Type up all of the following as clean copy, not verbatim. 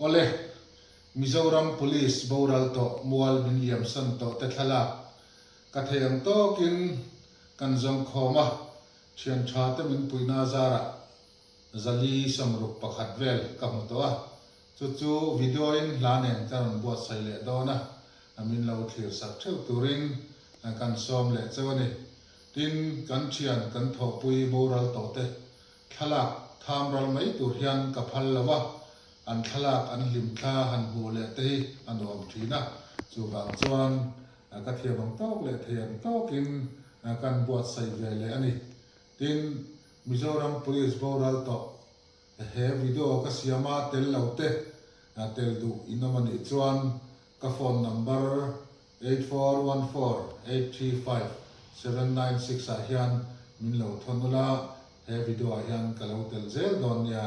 ole Mizoram Police boral to mual bin liam san to te thala kathayang to kin kanjong khoma thian tha te min puina zara zali samruk pakhat vel kamutoa chu video in lanen kan bo saile dona amin lo thlir sak theu turin kan som le chawani tin kan thian kan tho pui boral to te thalak thamral mai tur hian ka phal lawa an thalak an lim thla han hu le te an om thina chu bang chuan ka thiam tok le thiam tokin kan buat sai ve le ani tin Mizoram Police boral to he video ka siama tel laute tel du inamani chuan ka phone number 8414835796 a hian min lo thonula he video a hian ka lo tel zel don ya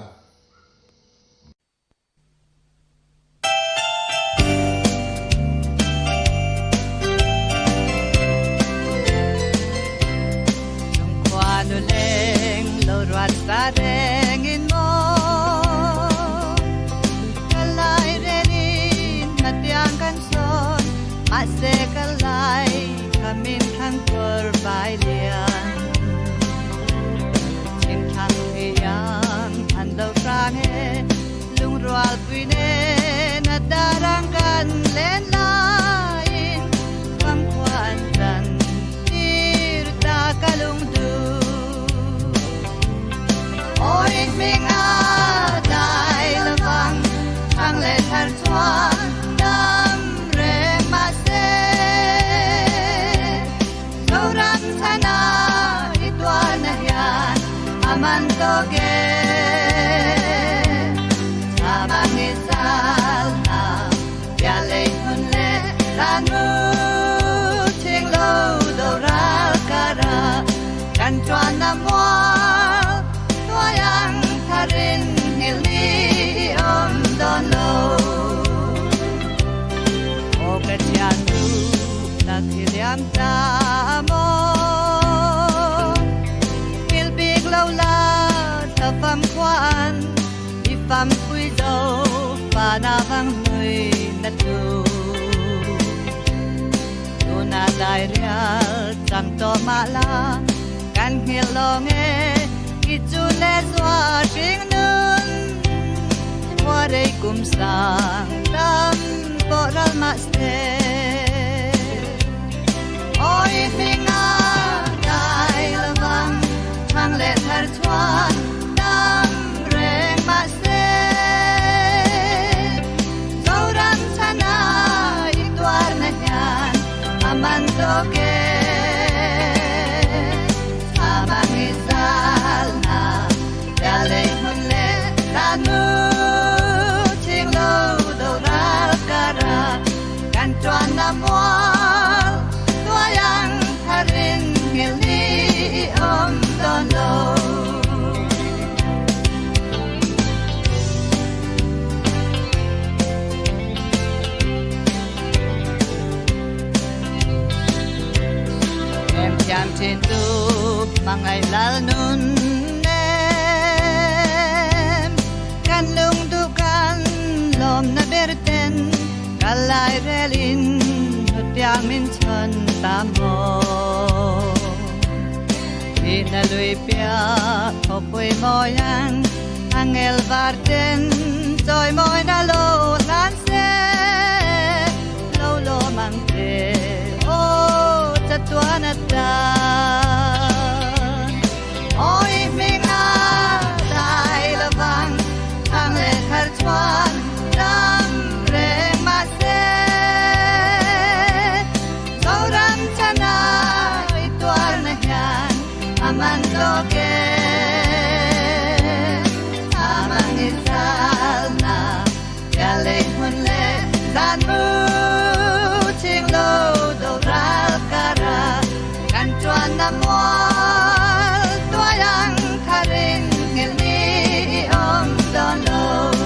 Sareng in mo kalay renin matiang kanson ase kalay kamin thang kurbay lian chim thang hiyang andaw trange lung rual puine nadarang kan len lain kam kwan dan tirta kalung du ôi mình ai lavang thang lệ thar chuan đam re ma se câu ram thana ituan hian aman toge sabang isal na ya le hun le lanu ching lo do ra kara kan chuan na mo yang tharin hili don lo o ka chanu na thiliam ta mo hil big lo la ta fam kwan i fam pui do pa na bang hui na tu na dai real chang to ma la kan hil lo nge Itu leswa sing nun Waray kumsang Tam poral maste Oy minga Dai lavang Thang let har chuan Tam reng maste Zoram chana Itwar na yan Aman toke ching lo do ra kara kan chuan na mual tua yang tharin hili don lo em chạm trên tu mà ngày lal nun kan lung dukan lom na berten kalay relin nutyang min chan tamo ina lui pia kopui moyan angel varten soy moy na lo lan se lo mang te o chatua na ta oi minga dai lavang har chuan ram re ma se zoram chana ituar na hian aman toke amang isal na ya le hun le san mu ching lo do ral kara kan chuan na mo tua yang tharin ngel ni don lo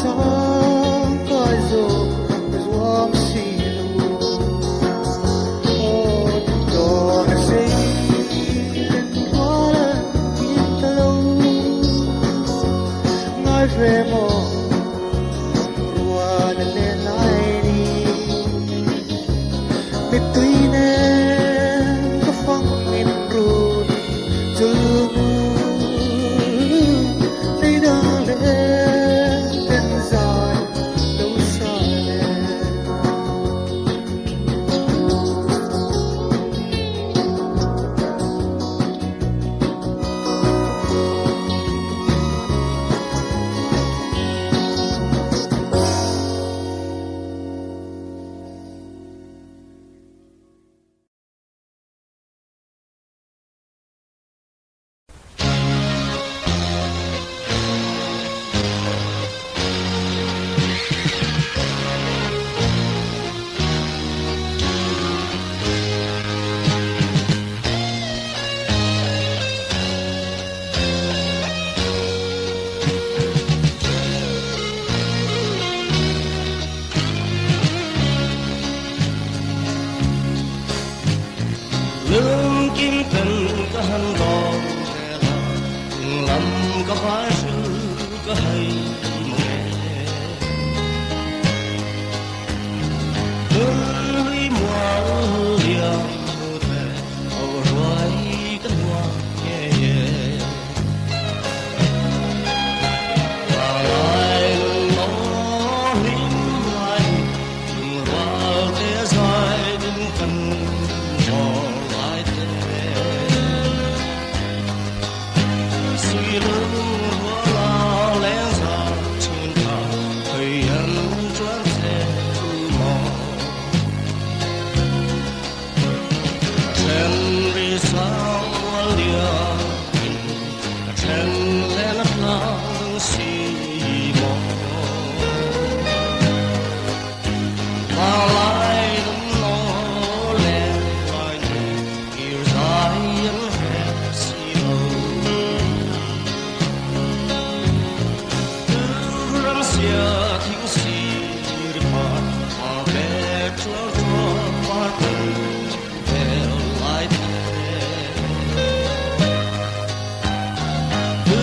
song coi dù ruộng xì lù ô đồ là xây lên quá là biết lâu nói về một rùa đã lên lại đi biết tuy nên có phong in ruột dù thấy đang lên tên dài đâu xa lên lương kim tình có hân đòn lầm có phải sự có hay nghe hương huy mùa liều thề ở rồi cái hoa nhẹ nhẹ và lại nó lính lại vào thế giới đến cần mò lại suy lưng hoa lao lén ra trên thảo thời gian choáng xe mò trên vì sao hoa liều trên lên nắng xì mò và lại nó lên lại yêu dài yên hẹp xì lâu râm xia thính xì đi phạt mà bé chúa chúa phát về lại thế cứ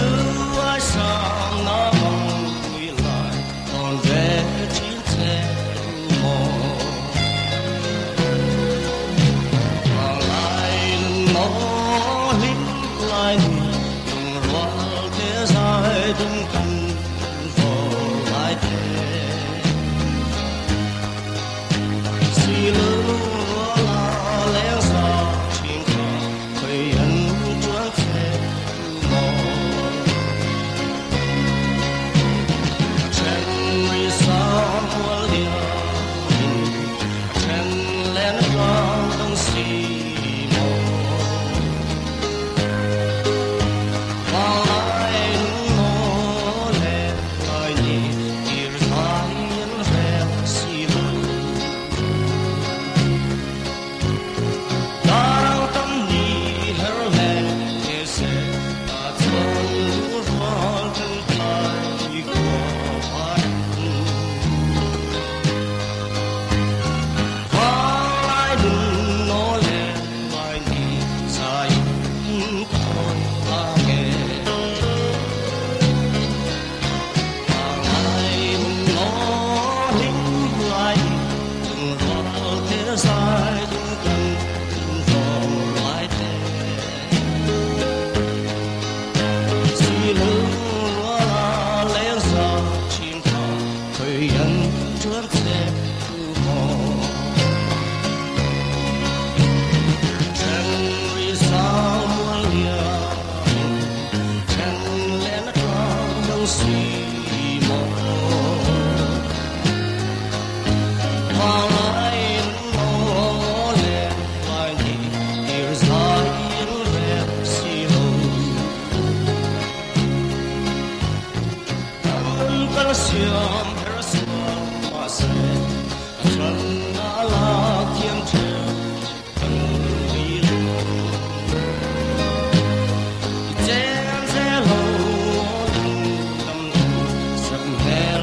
ai sang nó mong nghĩ lại còn về chiến thế mò và lại nó lính lại dùng loa thế giới từng cần vào lại thế xì lưng la lén ra trên thảo thời ân choáng thế mò trên vì sao hoa liều trên lên loa đông xì mò và lại nó lên lại nhìn yêu dài yên hẹp xì lưng đang tâm nhị hở lên thế sẽ ta thương hoa thân thay của bạn và lại đừng nó lên lại nhìn dài thôi ta nghe và lại nó lính lại đừng vào thế giới đừng cần vào lại thế xì lưng la lén ra trên thảo thời ân choáng thế mò trên vì sao hoa liều trên lên nắng đông xì mò và lại nó lên lại nhìn yêu dài yên hẹp xì lâu tan xiêm parasol mà sẽ chân đã là thiên trường cần đi trên xe lâu tâm sắc hẹn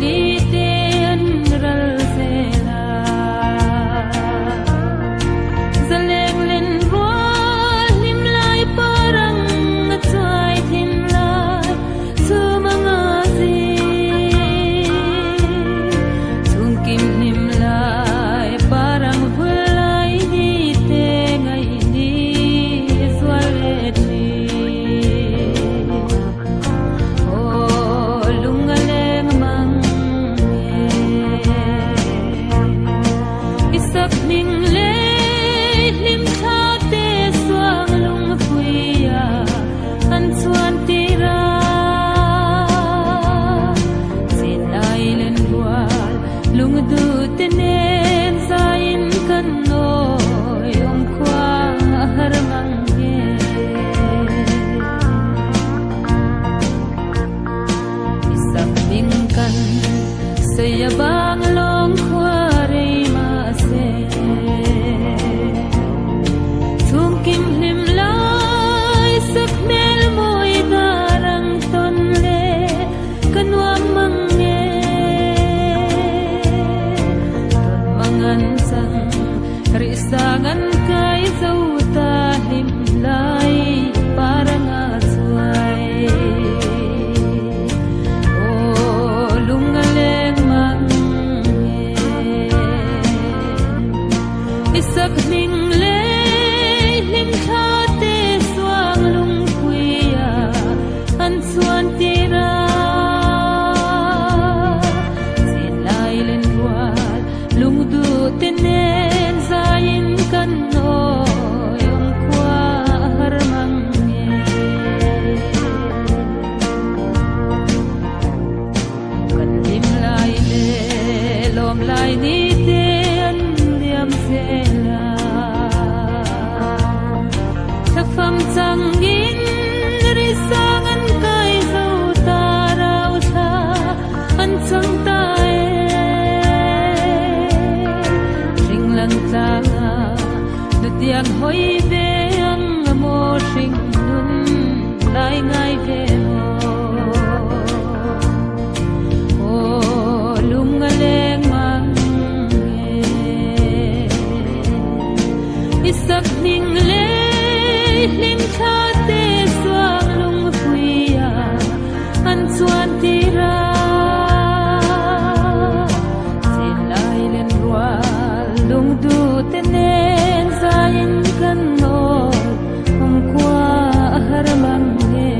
ni ten ral sela zaleng len rua lim lai parang ngai thin lai su mga zi chung kim lim lai parang vulai ni te ngai ni swale thi isak ning le lim tha te swang lung khuya an chuan tira sin lai len wal lung du te nen zain kan noi om khwa har mang ge isak ning kan saya bang long khwa kim lim lai sak mel moi darang ton le kanwam mang nge ton mangan sang risangan kai zauta lim lai parang azuai o lungaleng mang nge isak ning le lim tha te swang lung khuya an chuan tira sin lai len wal lung du te nen zain kan noi om khwa har mang nge kan lim lai le lom lai ni te an diam se pham chang in ri sang an kai zo ta rau tha an chang ta ring lang chang nu tiang hoi ve ang mo ring nun lai ngai ve o lung leng mang isak ning le lim tha te swang lung khuya an chuan tira sin lai len rual lung du te nen zain kan noi om kwa har mang nge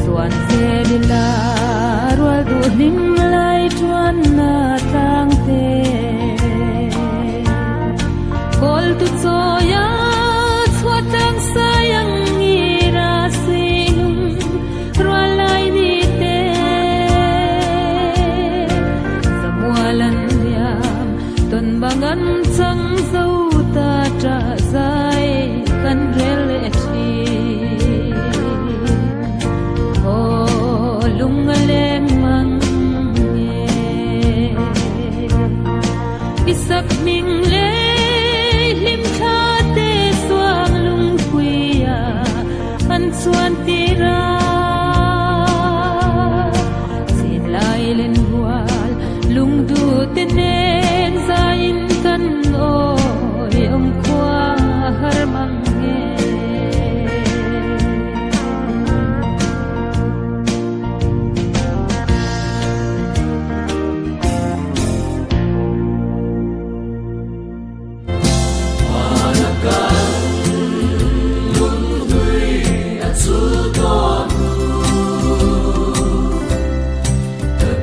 chuan se dila rual du lim lai chuan na tang te kol tu choya chhuatang sayang ira sinum rwalai ni te samualan yam ton bangan chang zo ta tra zai kan rel thi o lungaleng mang isak ning le lim tha te swang lung khuya an chuan tira sin lai len wal lung du te nen zain kan oi om khwa har mang nge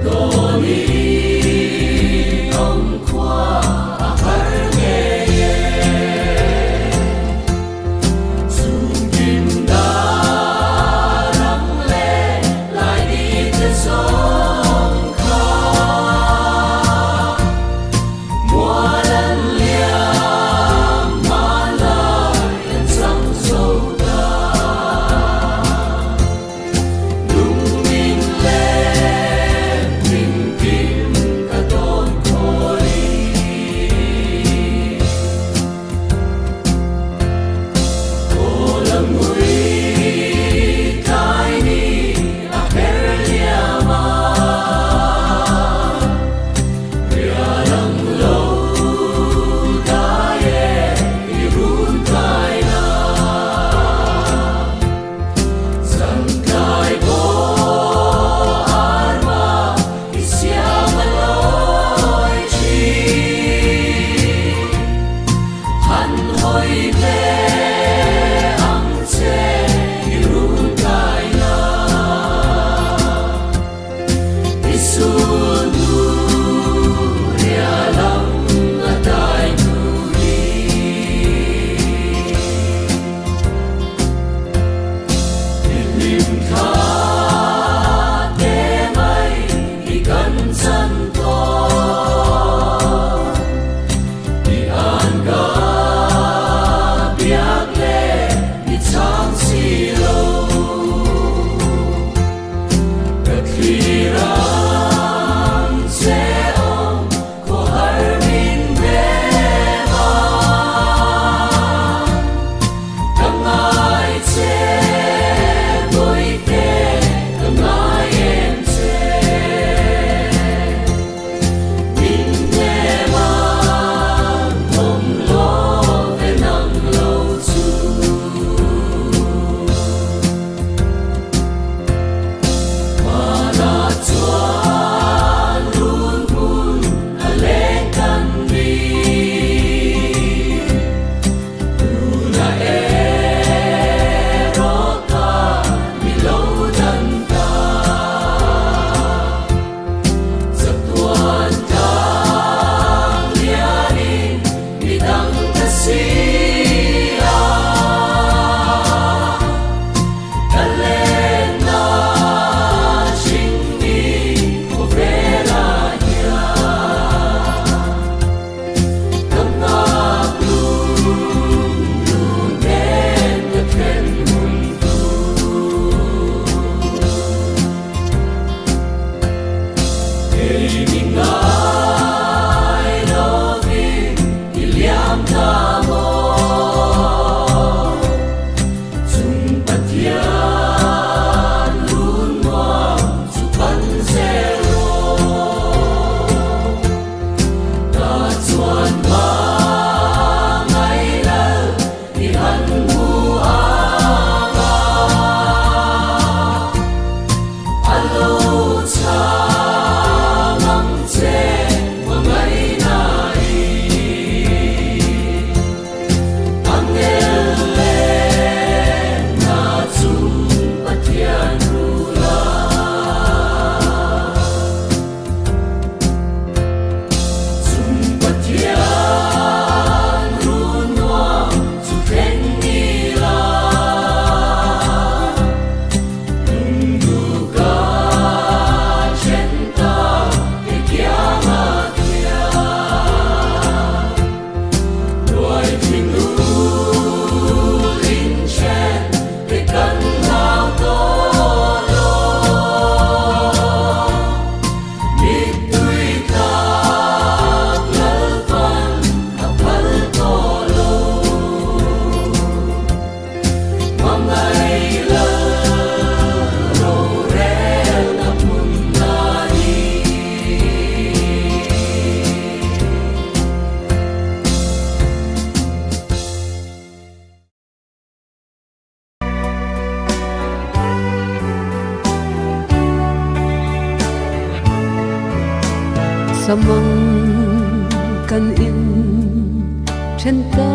Tony samang kan in chen ta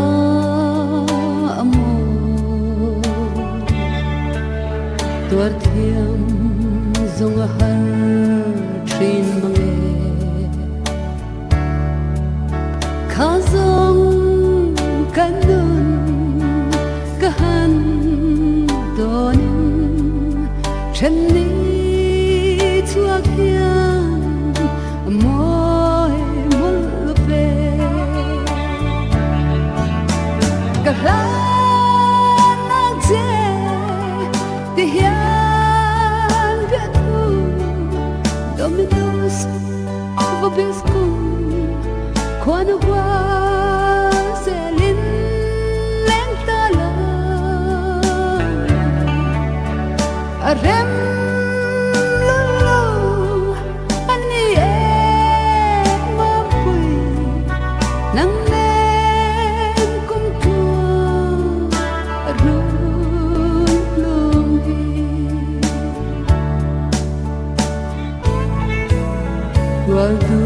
amo tuar thiam zong har trin mange kha zong kan dun kahan don chen ni chuak hian moi mul ve ka la nang che ti hian ve tu dominus vobiscum quan qua selin lentala arem lulu ani e ma pui nang nem kum tu ru lung hi wal du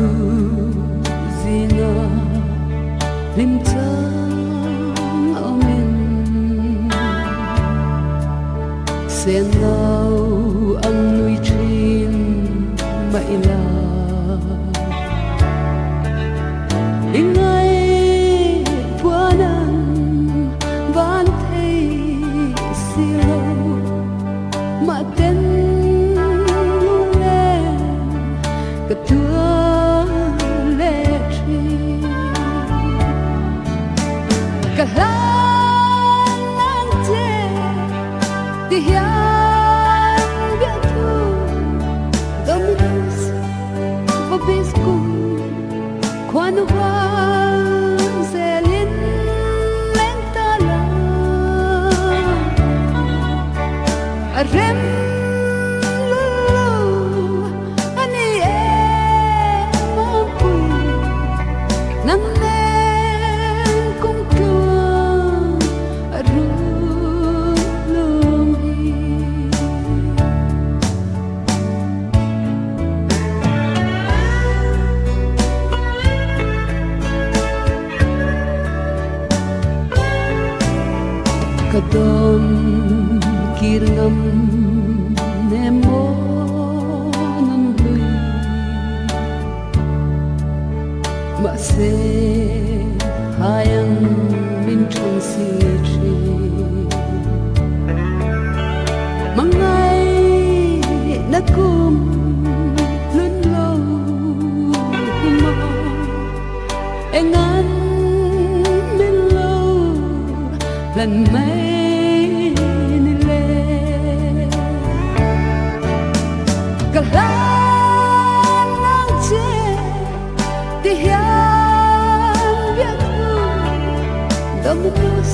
zina lim chang amen sen nau ang nui trin mai la ingai puanan van thei silo ma ten le ka tua le tri ka la nang che ti hian biết thu dominus vobiscum quan hoa selin lentala arem lulu ani e ma pui nang nem kum tua ru lung hi kadom kirngam nemo nam hui ma se hayang min chung si tri mangai na kum lun lo ma engan min lo lần mấy ni le cả la nang che ti hian biết thu dominus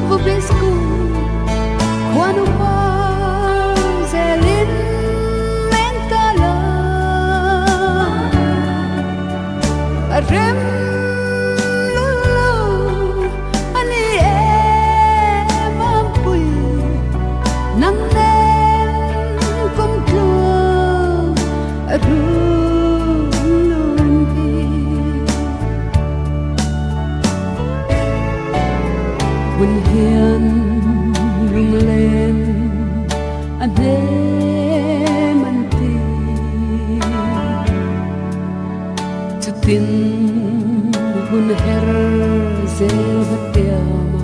vobiscum quan hoa selin lentala arem nang nem kum tua ru lung hi quân hiền lung lên anh em anh tin chu tin quân her zel hatiama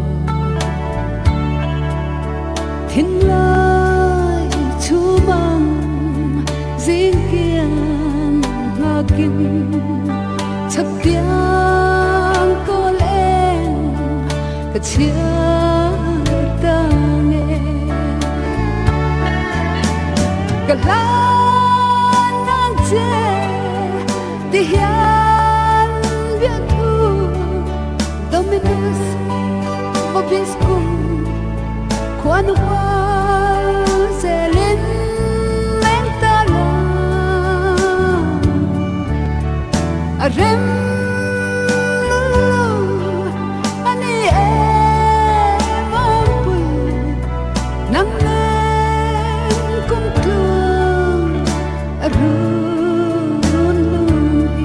thiên lai chu mang riêng kian nga kim chắp tiếng cô lên cả chia ta nghe cả la nang che ti hian biết thu dominus vobiscum quan hoa selin lentala arem lulu ani e ma pui nang nem kum tu run lung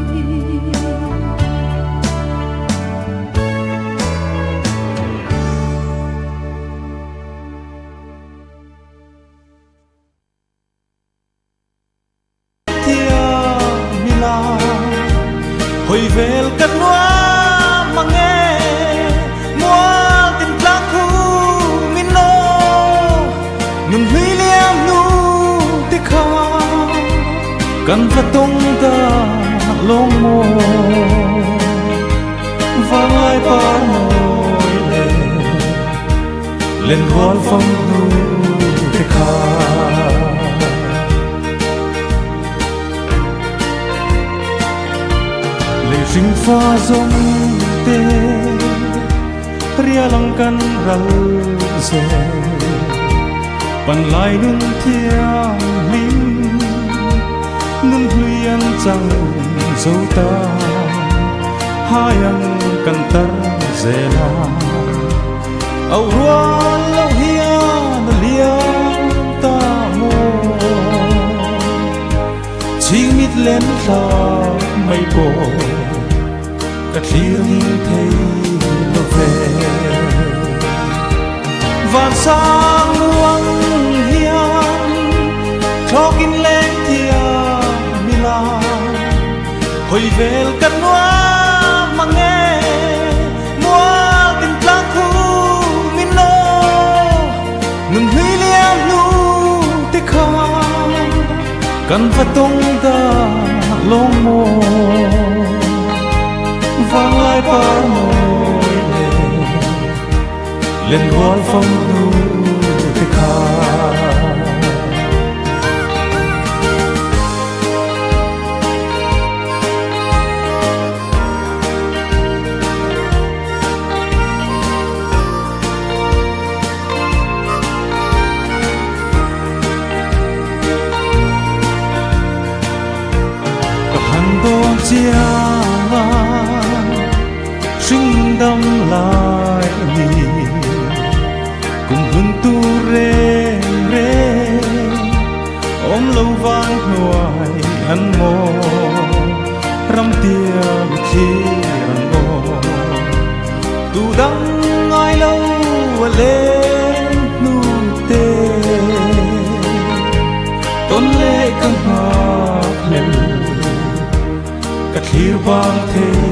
kan fatong ta long mo vang lai par môi lên hồn phong nu te kha lệ sinh pha dông te ria lang kan ral se pan lai nun thiang lim nun huyan chang dấu ta hayang kan tar zela au ruan lo hian liang ta mo ching mit len thla mai bo ka thlir ning thei lo ve van sang luang hian thok in leng thia mila hoi vel kan noa mange mual tin tlang khu min lo nun hui liam nu te kha kan fatong da long mo vang lai par môi lên hồn phong nu te kha chiang sinh đâm lại mi cùng hương tu rê rê ôm lâu vang ngoài ăn mò răm tiêm khi ăn mò tu đắng ai lâu lên nu tê tôn lệ căng hoa lên cắt hiu bang thế